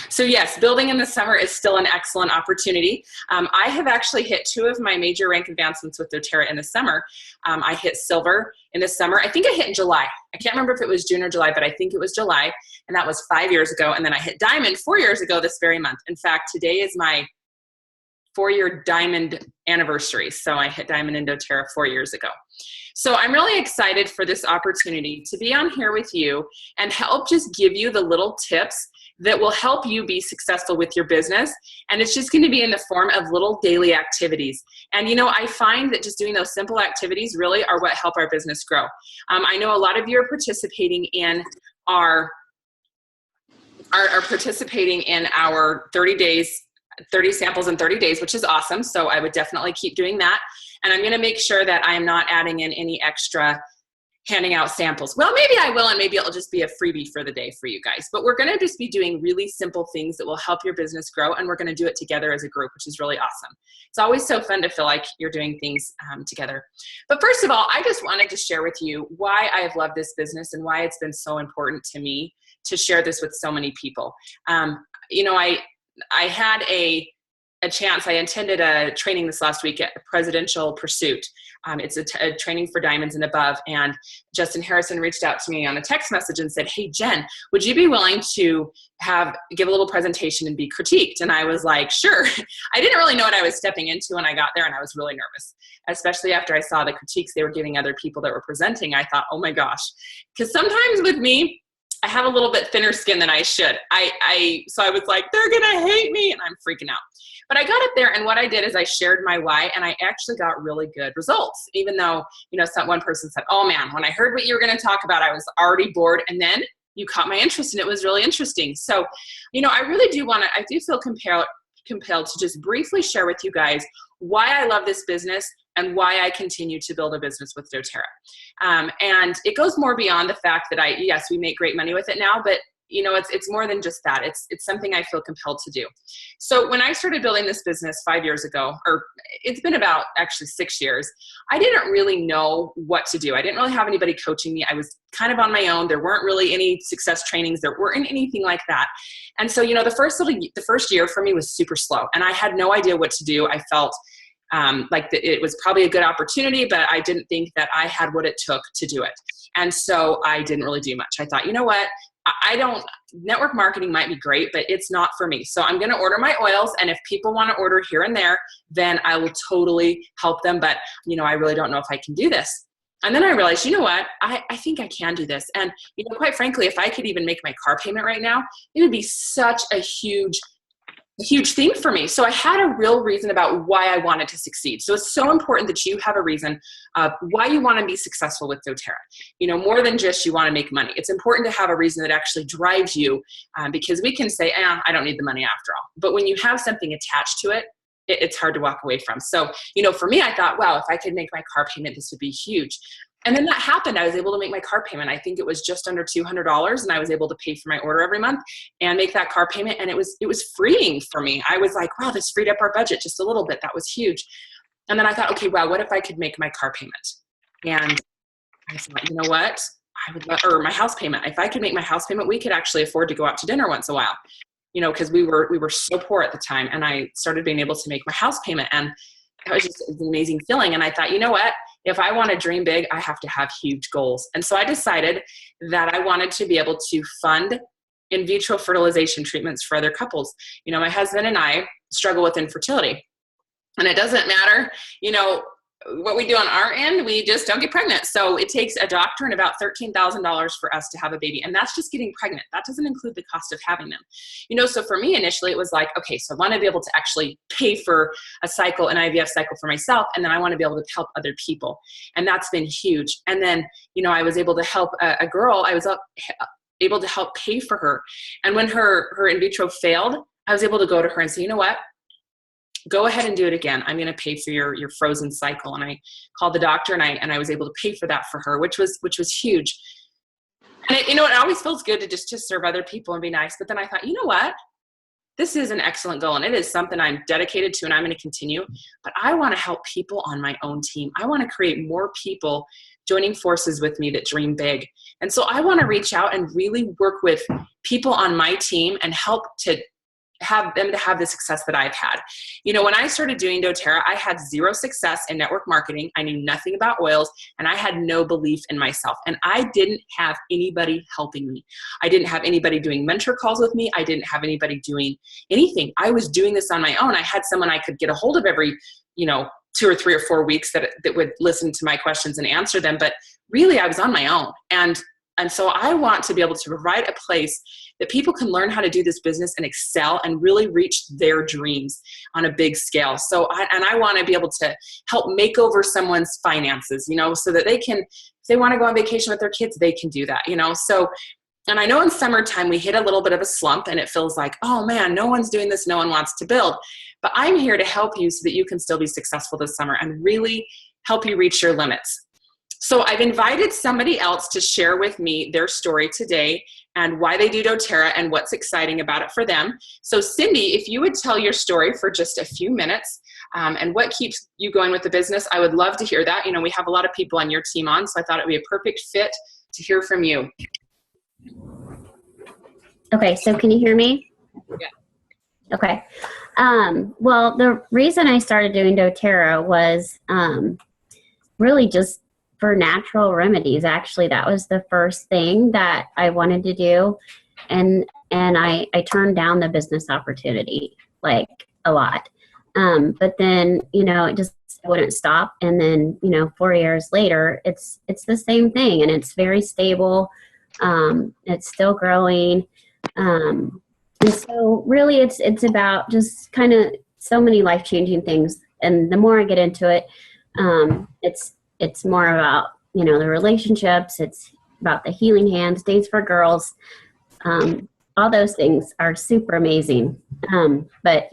So yes, building in the summer is still an excellent opportunity. I have actually hit 2 of my major rank advancements with doTERRA in the summer. I hit silver in the summer. I think I hit in July. I can't remember if it was June or July, but I think it was July, and that was 5 years ago. And then I hit diamond 4 years ago this very month. In fact, today is my 4-year diamond anniversary. So I hit diamond in doTERRA 4 years ago. So I'm really excited for this opportunity to be on here with you and help just give you the little tips that will help you be successful with your business. And it's just going to be in the form of little daily activities. And you know, I find that just doing those simple activities really are what help our business grow. I know a lot of you are participating in our 30 days, 30 samples in 30 days, which is awesome. So I would definitely keep doing that. And I'm going to make sure that I am not adding in any extra handing out samples. Well, maybe I will, and maybe it'll just be a freebie for the day for you guys. But we're going to just be doing really simple things that will help your business grow, and we're going to do it together as a group, which is really awesome. It's always so fun to feel like you're doing things together. But first of all, I just wanted to share with you why I have loved this business and why it's been so important to me to share this with so many people. You know, I had a chance. I attended a training this last week at Presidential Pursuit. It's a training for diamonds and above. And Justin Harrison reached out to me on a text message and said, "Hey, Jen, would you be willing to give a little presentation and be critiqued?" And I was like, sure. I didn't really know what I was stepping into when I got there, and I was really nervous, especially after I saw the critiques they were giving other people that were presenting. I thought, oh my gosh, because sometimes with me, I have a little bit thinner skin than I should. So I was like, they're gonna hate me, and I'm freaking out. But I got up there, and what I did is I shared my why, and I actually got really good results, even though, you know, one person said, "Oh man, when I heard what you were gonna talk about, I was already bored," and then you caught my interest, and it was really interesting. So, you know, I really do I do feel compelled to just briefly share with you guys why I love this business and why I continue to build a business with doTERRA. And it goes more beyond the fact that yes, we make great money with it now, but you know, it's more than just that. It's something I feel compelled to do. So when I started building this business 5 years ago, or it's been about actually 6 years, I didn't really know what to do. I didn't really have anybody coaching me. I was kind of on my own. There weren't really any success trainings. There weren't anything like that. And so, you know, the first year for me was super slow, and I had no idea what to do. I felt like it was probably a good opportunity, but I didn't think that I had what it took to do it. And so I didn't really do much. I thought, you know what? Network marketing might be great, but it's not for me. So I'm going to order my oils. And if people want to order here and there, then I will totally help them. But, you know, I really don't know if I can do this. And then I realized, you know what, I think I can do this. And, you know, quite frankly, if I could even make my car payment right now, it would be such a huge thing for me. So I had a real reason about why I wanted to succeed. So it's so important that you have a reason why you want to be successful with doTERRA. You know, more than just you want to make money. It's important to have a reason that actually drives you, because we can say, I don't need the money after all. But when you have something attached to it, it's hard to walk away from. So, you know, for me, I thought, wow, if I could make my car payment, this would be huge. And then that happened. I was able to make my car payment. I think it was just under $200, and I was able to pay for my order every month and make that car payment. And it was freeing for me. I was like, wow, this freed up our budget just a little bit. That was huge. And then I thought, okay, wow, what if I could make my car payment? And I thought, you know what? Or my house payment. If I could make my house payment, we could actually afford to go out to dinner once in a while. You know, because we were so poor at the time. And I started being able to make my house payment, and it was just an amazing feeling. And I thought, you know what? If I want to dream big, I have to have huge goals. And so I decided that I wanted to be able to fund in vitro fertilization treatments for other couples. You know, my husband and I struggle with infertility. And it doesn't matter, you know, what we do on our end, we just don't get pregnant. So it takes a doctor and about $13,000 for us to have a baby. And that's just getting pregnant. That doesn't include the cost of having them. You know, so for me initially it was like, okay, so I want to be able to actually pay for an IVF cycle for myself. And then I want to be able to help other people. And that's been huge. And then, you know, I was able to help a girl. I was able to help pay for her. And when her in vitro failed, I was able to go to her and say, you know what? Go ahead and do it again. I'm going to pay for your frozen cycle. And I called the doctor, and I was able to pay for that for her, which was huge. And it always feels good to just serve other people and be nice. But then I thought, you know what? This is an excellent goal, and it is something I'm dedicated to, and I'm going to continue. But I want to help people on my own team. I want to create more people joining forces with me that dream big. And so I want to reach out and really work with people on my team and help to have them to have the success that I've had. When I started doing doTERRA, I had zero success in network marketing. I knew nothing about oils, and I had no belief in myself. And I didn't have anybody helping me. I didn't have anybody doing mentor calls with me. I didn't have anybody doing anything. I was doing this on my own. I had someone I could get a hold of every, 2 or 3 or 4 weeks that would listen to my questions and answer them. But really, I was on my own. And so I want to be able to provide a place that people can learn how to do this business and excel and really reach their dreams on a big scale. So I want to be able to help make over someone's finances, so that they can, if they want to go on vacation with their kids, they can do that, So, and I know in summertime we hit a little bit of a slump and it feels like, oh man, no one's doing this, no one wants to build. But I'm here to help you so that you can still be successful this summer and really help you reach your limits. So I've invited somebody else to share with me their story today and why they do doTERRA and what's exciting about it for them. So Cindy, if you would tell your story for just a few minutes and what keeps you going with the business, I would love to hear that. We have a lot of people on your team on, so I thought it would be a perfect fit to hear from you. Okay, so can you hear me? Yeah. Okay. Well, the reason I started doing doTERRA was really just for natural remedies. Actually, that was the first thing that I wanted to do. And I turned down the business opportunity like a lot. But then, it just wouldn't stop. And then, 4 years later, it's the same thing, and it's very stable. It's still growing. And so really it's about just kind of so many life-changing things. And the more I get into it, it's more about, the relationships. It's about the healing hands, days for girls. All those things are super amazing. But,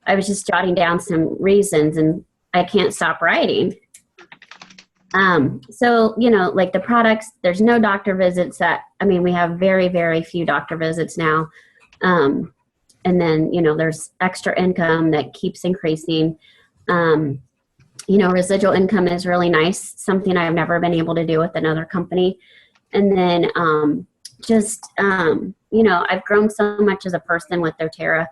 I was just jotting down some reasons, and I can't stop writing. So, like the products, there's no doctor visits we have very, very few doctor visits now. And then, there's extra income that keeps increasing. Residual income is really nice, something I've never been able to do with another company. And then I've grown so much as a person with doTERRA,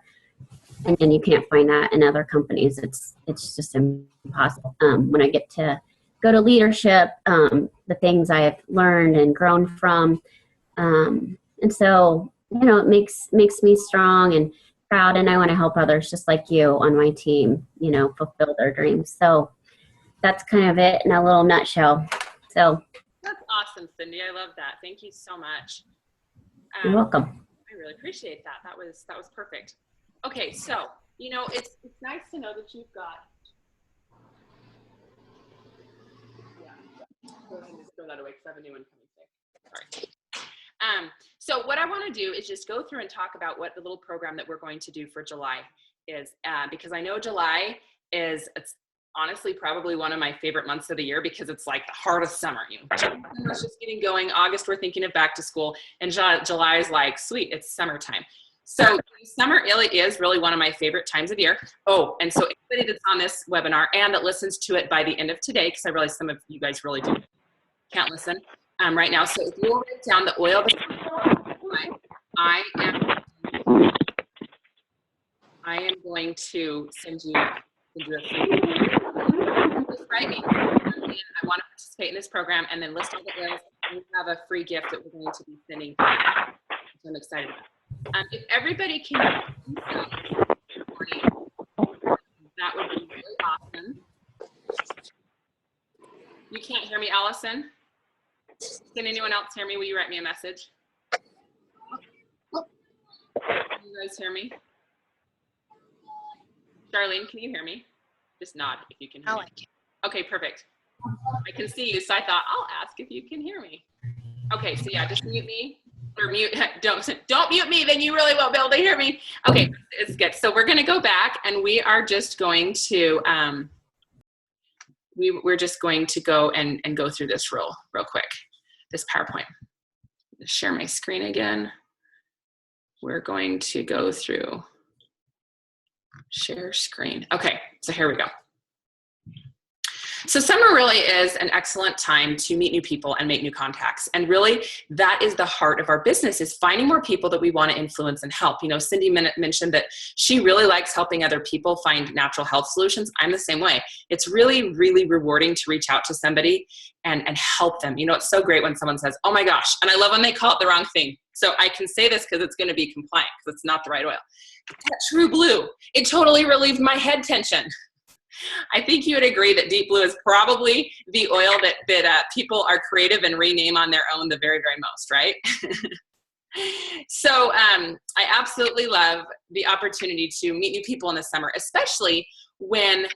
and you can't find that in other companies. It's just impossible. When I get to go to leadership, the things I have learned and grown from. And so, it makes me strong and proud, and I want to help others just like you on my team, fulfill their dreams. So that's kind of it in a little nutshell. So that's awesome, Cindy. I love that. Thank you so much. You're welcome. I really appreciate that. That was perfect. Okay, so it's nice to know that you've got. Yeah. Go ahead and just throw that away because I have a new one coming today. Sorry. So what I want to do is just go through and talk about what the little program that we're going to do for July is, because I know July is, it's honestly probably one of my favorite months of the year because it's like the heart of summer. Summer's just getting going. August, we're thinking of back to school, and July is like, sweet, it's summertime. So summer really is really one of my favorite times of year. Oh, and so anybody that's on this webinar and that listens to it by the end of today, because I realize some of you guys really can't listen right now. So if you will write down the oil, I am going to send you a free. Just write me. I want to participate in this program, and then list all the oils. We have a free gift that we're going to be sending. I'm excited about. If everybody can, that would be really awesome. You can't hear me, Allison? Can anyone else hear me? Will you write me a message? Can you guys hear me? Charlene, can you hear me? Just nod if you can hear me. Okay, perfect. I can see you, so I thought I'll ask if you can hear me. Okay, so yeah, just mute me. Or mute, don't mute me, then you really won't be able to hear me. Okay, it's good. So we're gonna go back, and we are just going to, we're just going to go and go through this real quick, this PowerPoint. Just share my screen again. We're going to go through share screen. Okay, so here we go. So summer really is an excellent time to meet new people and make new contacts. And really, that is the heart of our business, is finding more people that we want to influence and help. You know, Cindy mentioned that she really likes helping other people find natural health solutions. I'm the same way. It's really, really rewarding to reach out to somebody and help them. You know, it's so great when someone says, oh my gosh, and I love when they call it the wrong thing. So I can say this because it's going to be compliant, because it's not the right oil. That True Blue, it totally relieved my head tension. I think you would agree that Deep Blue is probably the oil that people are creative and rename on their own the very, very most, right? So I absolutely love the opportunity to meet new people in the summer, especially when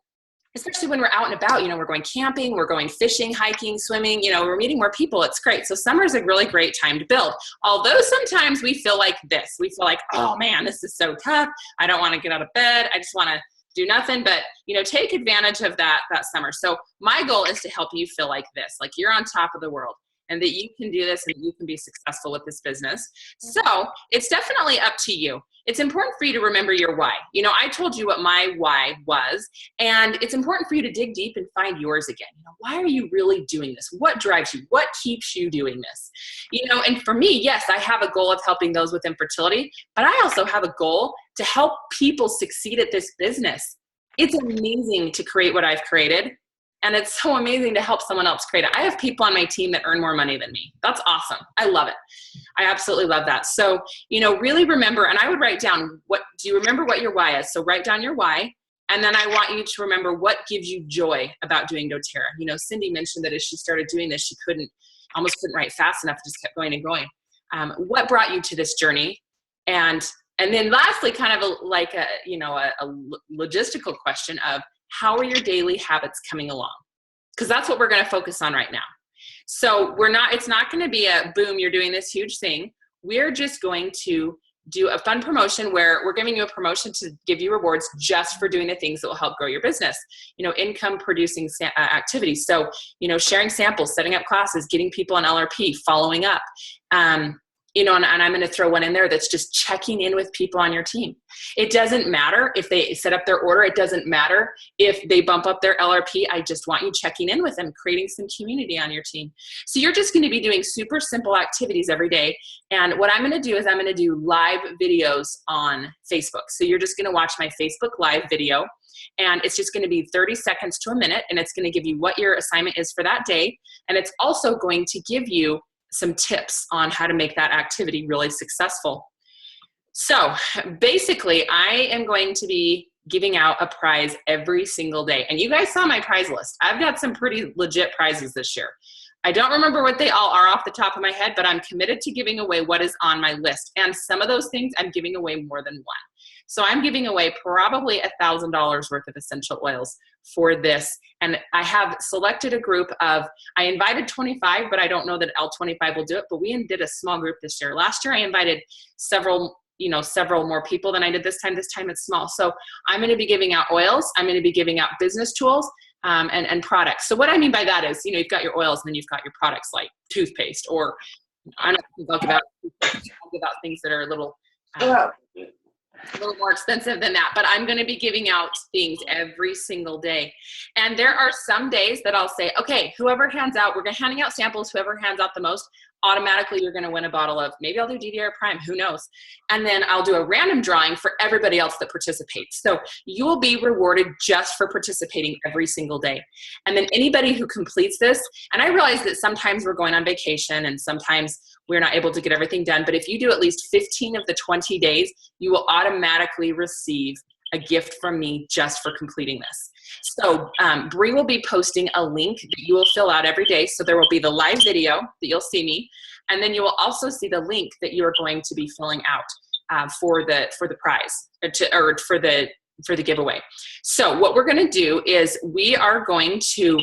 we're out and about. You know, we're going camping, we're going fishing, hiking, swimming, you know, we're meeting more people. It's great. So summer is a really great time to build. Although sometimes we feel like this. We feel like, oh man, this is so tough. I don't want to get out of bed. I just want to do nothing. But, you know, take advantage of that summer. So my goal is to help you feel like this, like you're on top of the world, and that you can do this and you can be successful with this business. So it's definitely up to you. It's important for you to remember your why. You know, I told you what my why was, and it's important for you to dig deep and find yours again. You know, why are you really doing this? What drives you? What keeps you doing this? You know, and for me, yes, I have a goal of helping those with infertility, but I also have a goal to help people succeed at this business. It's amazing to create what I've created. And it's so amazing to help someone else create it. I have people on my team that earn more money than me. That's awesome. I love it. I absolutely love that. So, you know, really remember, and I would write down, do you remember what your why is? So write down your why. And then I want you to remember what gives you joy about doing doTERRA. You know, Cindy mentioned that as she started doing this, she almost couldn't write fast enough, just kept going and going. What brought you to this journey? And then lastly, kind of a logistical question of, how are your daily habits coming along? Because that's what we're going to focus on right now. So it's not going to be a boom, you're doing this huge thing. We're just going to do a fun promotion where we're giving you a promotion to give you rewards just for doing the things that will help grow your business. You know, income producing activities. So, you know, sharing samples, setting up classes, getting people on LRP, following up. You know, and I'm going to throw one in there that's just checking in with people on your team. It doesn't matter if they set up their order. It doesn't matter if they bump up their LRP. I just want you checking in with them, creating some community on your team. So you're just going to be doing super simple activities every day. And what I'm going to do is I'm going to do live videos on Facebook. So you're just going to watch my Facebook live video. And it's just going to be 30 seconds to a minute. And it's going to give you what your assignment is for that day. And it's also going to give you some tips on how to make that activity really successful. So basically, I am going to be giving out a prize every single day. And you guys saw my prize list. I've got some pretty legit prizes this year. I don't remember what they all are off the top of my head, but I'm committed to giving away what is on my list. And some of those things I'm giving away more than one. So I'm giving away probably $1,000 worth of essential oils for this. And I have selected a group of, I invited 25, but I don't know that all 25 will do it, but we did a small group this year. Last year I invited several more people than I did this time. This time it's small. So I'm going to be giving out oils. I'm going to be giving out business tools and products. So what I mean by that is, you know, you've got your oils and then you've got your products like toothpaste, or I don't talk about things that are a little more expensive than that, but I'm going to be giving out things every single day. And there are some days that I'll say, okay, whoever hands out, we're going to handing out samples, whoever hands out the most, automatically you're going to win a bottle of, maybe I'll do DDR Prime, who knows? And then I'll do a random drawing for everybody else that participates. So you will be rewarded just for participating every single day. And then anybody who completes this, and I realize that sometimes we're going on vacation and sometimes we're not able to get everything done, but if you do at least 15 of the 20 days, you will automatically receive a gift from me just for completing this. So Bree will be posting a link that you will fill out every day. So there will be the live video that you'll see me, and then you will also see the link that you are going to be filling out for the prize or for the giveaway. So what we're going to do is we are going to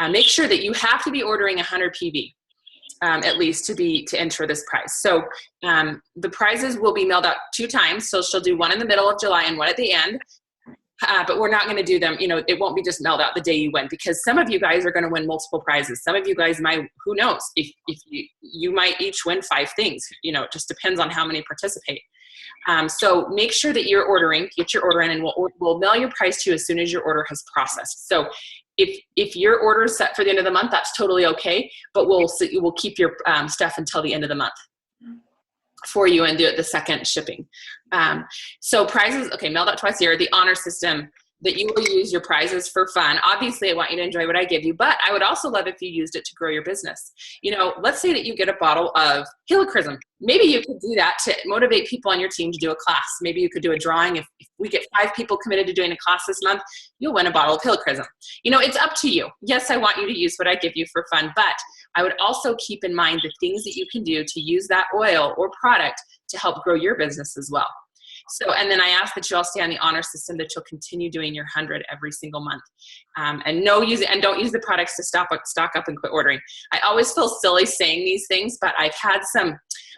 make sure that you have to be ordering 100 PV. At least to enter this prize. So the prizes will be mailed out 2 times. So she'll do one in the middle of July and one at the end. But we're not going to do them, you know, it won't be just mailed out the day you win, because some of you guys are going to win multiple prizes. Some of you guys might, who knows, if you might each win 5 things, you know, it just depends on how many participate. So make sure that you're ordering, get your order in, and we'll mail your prize to you as soon as your order has processed. So if your order is set for the end of the month, that's totally okay, but we'll keep your stuff until the end of the month for you and do it the second shipping. So prizes, okay, mailed out twice a year, the honor system, that you will use your prizes for fun. Obviously, I want you to enjoy what I give you, but I would also love if you used it to grow your business. You know, let's say that you get a bottle of helichrysum. Maybe you could do that to motivate people on your team to do a class. Maybe you could do a drawing. If we get 5 people committed to doing a class this month, you'll win a bottle of helichrysum. You know, it's up to you. Yes, I want you to use what I give you for fun, but I would also keep in mind the things that you can do to use that oil or product to help grow your business as well. So, and then I ask that you all stay on the honor system, that you'll continue doing your 100 every single month. And don't use the products to stock up and quit ordering. I always feel silly saying these things, but I've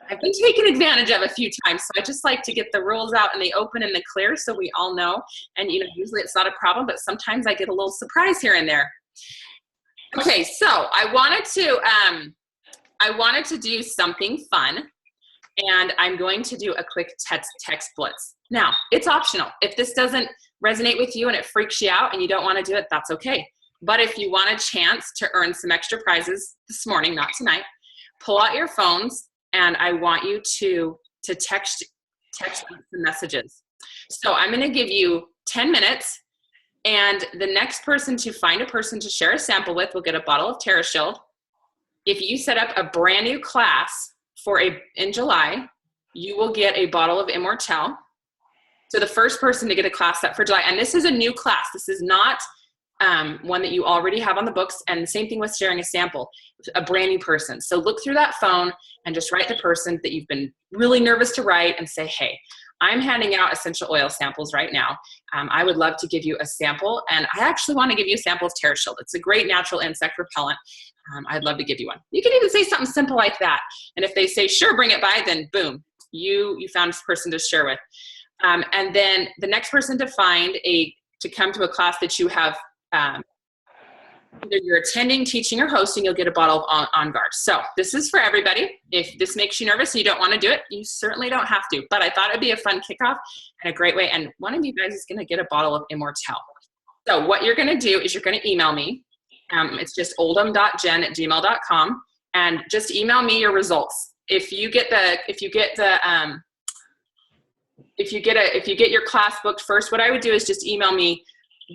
been taken advantage of a few times. So I just like to get the rules out in the open and the clear so we all know. And, you know, usually it's not a problem, but sometimes I get a little surprise here and there. Okay, so I wanted to do something fun. And I'm going to do a quick text blitz. Now, it's optional. If this doesn't resonate with you and it freaks you out and you don't want to do it, that's okay. But if you want a chance to earn some extra prizes this morning, not tonight, pull out your phones and I want you to text some messages. So I'm going to give you 10 minutes, and the next person to find a person to share a sample with will get a bottle of TerraShield. If you set up a brand new class in July, you will get a bottle of Immortelle. So the first person to get a class set for July, and this is a new class. This is not one that you already have on the books, and the same thing with sharing a sample, a brand new person. So look through that phone and just write the person that you've been really nervous to write and say, hey, I'm handing out essential oil samples right now. I would love to give you a sample, and I actually want to give you a sample of TerraShield. It's a great natural insect repellent. I'd love to give you one. You can even say something simple like that. And if they say, sure, bring it by, then boom, you found this person to share with. And then the next person to come to a class that you have, either you're attending, teaching, or hosting, you'll get a bottle of On Guard. So this is for everybody. If this makes you nervous and you don't want to do it, you certainly don't have to. But I thought it'd be a fun kickoff and a great way. And one of you guys is going to get a bottle of Immortelle. So what you're going to do is you're going to email me. It's just oldham.jen@gmail.com, and just email me your results. If you get your class booked first, what I would do is just email me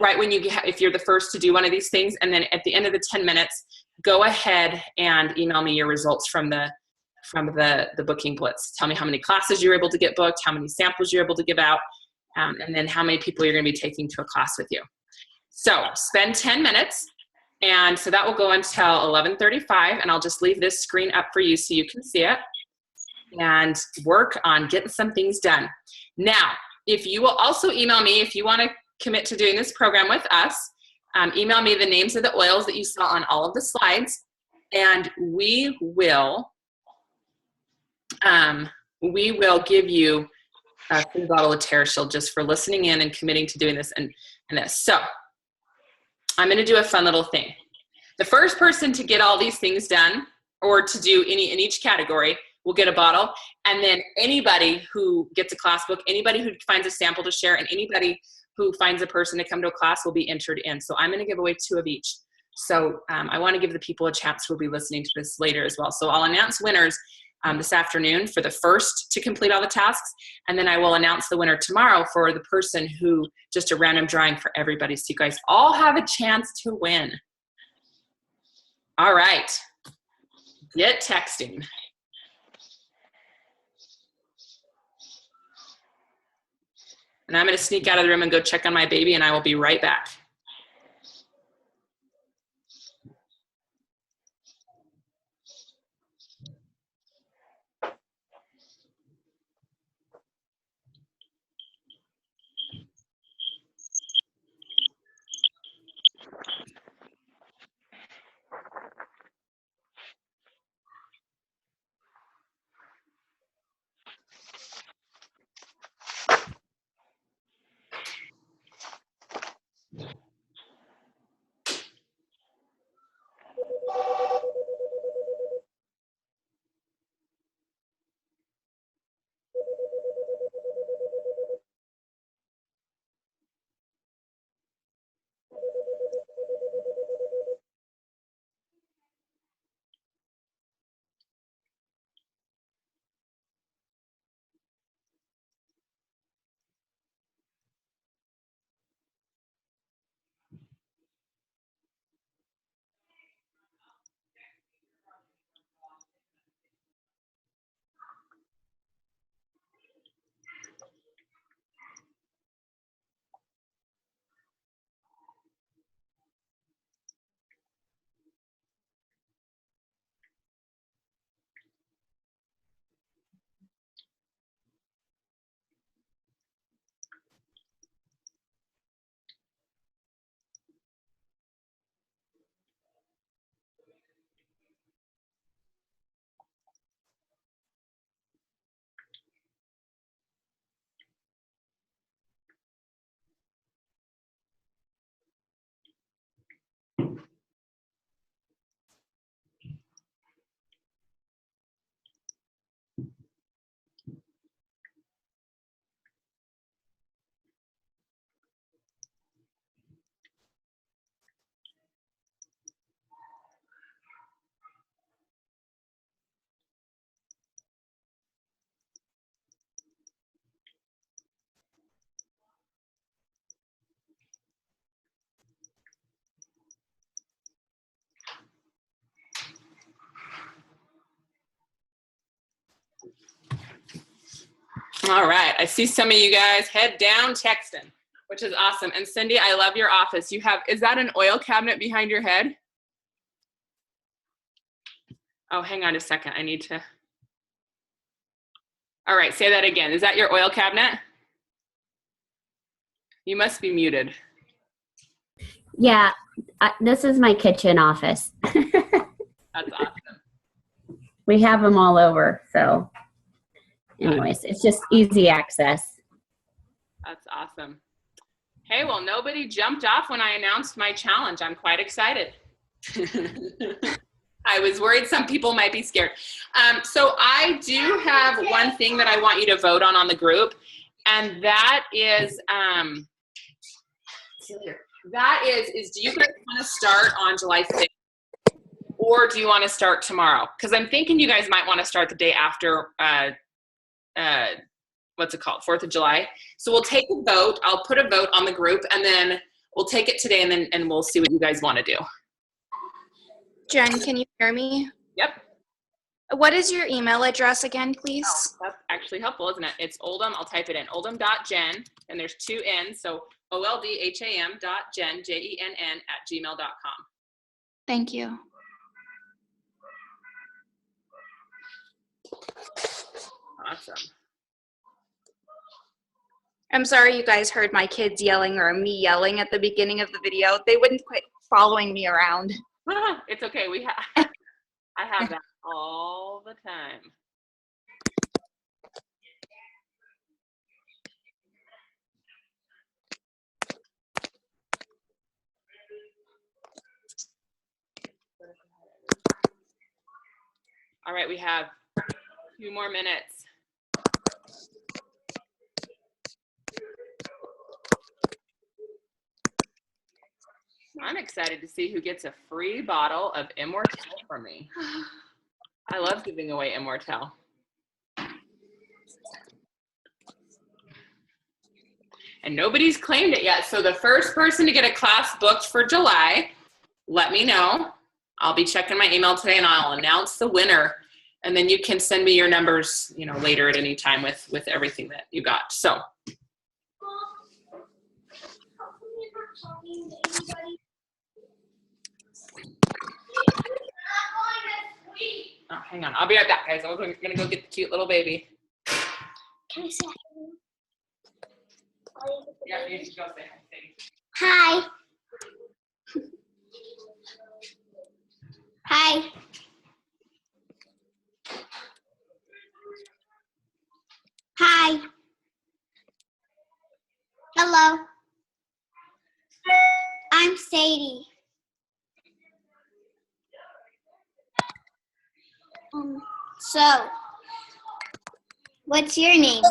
right when if you're the first to do one of these things, and then at the end of the 10 minutes, go ahead and email me your results from the booking blitz. Tell me how many classes you're able to get booked, how many samples you're able to give out, and then how many people you're going to be taking to a class with you. So spend 10 minutes. And so that will go until 11:35, and I'll just leave this screen up for you so you can see it and work on getting some things done. Now, if you will also email me, if you want to commit to doing this program with us, email me the names of the oils that you saw on all of the slides, and we will give you a free bottle of TerraShield just for listening in and committing to doing this and this. So I'm going to do a fun little thing. The first person to get all these things done, or to do in each category, will get a bottle. And then anybody who gets a class book, anybody who finds a sample to share, and anybody who finds a person to come to a class will be entered in. So I'm going to give away 2 of each. So I want to give the people a chance who will be listening to this later as well. So I'll announce winners this afternoon for the first to complete all the tasks. And then I will announce the winner tomorrow for the person who, just a random drawing for everybody. So you guys all have a chance to win. All right. Get texting. And I'm going to sneak out of the room and go check on my baby, and I will be right back. All right, I see some of you guys head down texting, which is awesome. And Cindy, I love your office. You have, is that an oil cabinet behind your head? Oh, hang on a second, I need to. All right, say that again. Is that your oil cabinet? You must be muted. Yeah, this is my kitchen office. That's awesome. We have them all over, so anyways, it's just easy access. That's awesome. Hey, well, nobody jumped off when I announced my challenge. I'm quite excited. I was worried some people might be scared. So I do have one thing that I want you to vote on the group, and that is, do you guys want to start on July 6th? Or do you want to start tomorrow? Because I'm thinking you guys might want to start the day after, what's it called, 4th of July. So we'll take a vote. I'll put a vote on the group, and then we'll take it today, and we'll see what you guys want to do. Jen, can you hear me? Yep. What is your email address again, please? Oh, that's actually helpful, isn't it? It's Oldham. I'll type it in. Oldham.Jenn, and there's 2 N's, so OLDHAM.Jenn, JENN @gmail.com. Thank you. Awesome. I'm sorry you guys heard my kids yelling or me yelling at the beginning of the video. They wouldn't quit following me around. It's okay. I have that all the time. All right, we have a few more minutes. I'm excited to see who gets a free bottle of Immortelle from me. I love giving away Immortelle. And nobody's claimed it yet. So the first person to get a class booked for July, let me know. I'll be checking my email today, and I'll announce the winner. And then you can send me your numbers, later at any time with everything that you got. So. Oh, hang on. I'll be right back, guys. I'm going to go get the cute little baby. Can I say hi? Yeah, you should go say hi. Hi. Hi. Hello. I'm Sadie. So, what's your name?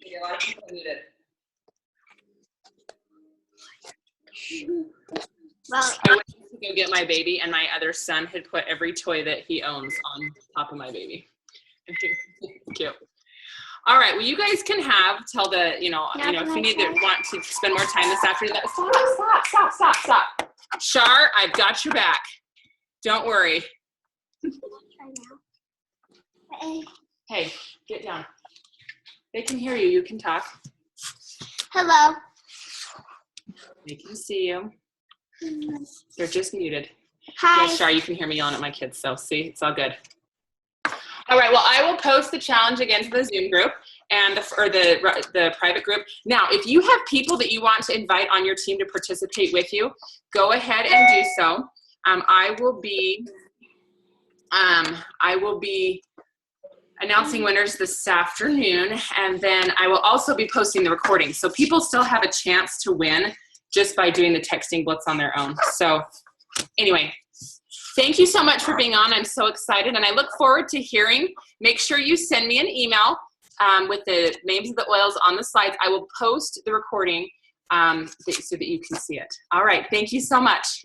You're not answering me. Well, I went to go get my baby, and my other son had put every toy that he owns on top of my baby. Cute. All right. Well, you guys can have till the, if you want to spend more time this afternoon. Stop. Shar, I've got your back. Don't worry. Hey, get down. They can hear you. You can talk. hello. They can see you. They're just muted. Hi. Yes, Shar, you can hear me yelling at my kids, so see, it's all good. All right, well, I will post the challenge again to the Zoom group and the private group. Now, if you have people that you want to invite on your team to participate with you, go ahead and do so. I will be announcing winners this afternoon, and then I will also be posting the recording. So people still have a chance to win just by doing the texting blitz on their own. So anyway, thank you so much for being on. I'm so excited, and I look forward to hearing. Make sure you send me an email with the names of the oils on the slides. I will post the recording so that you can see it. All right, thank you so much.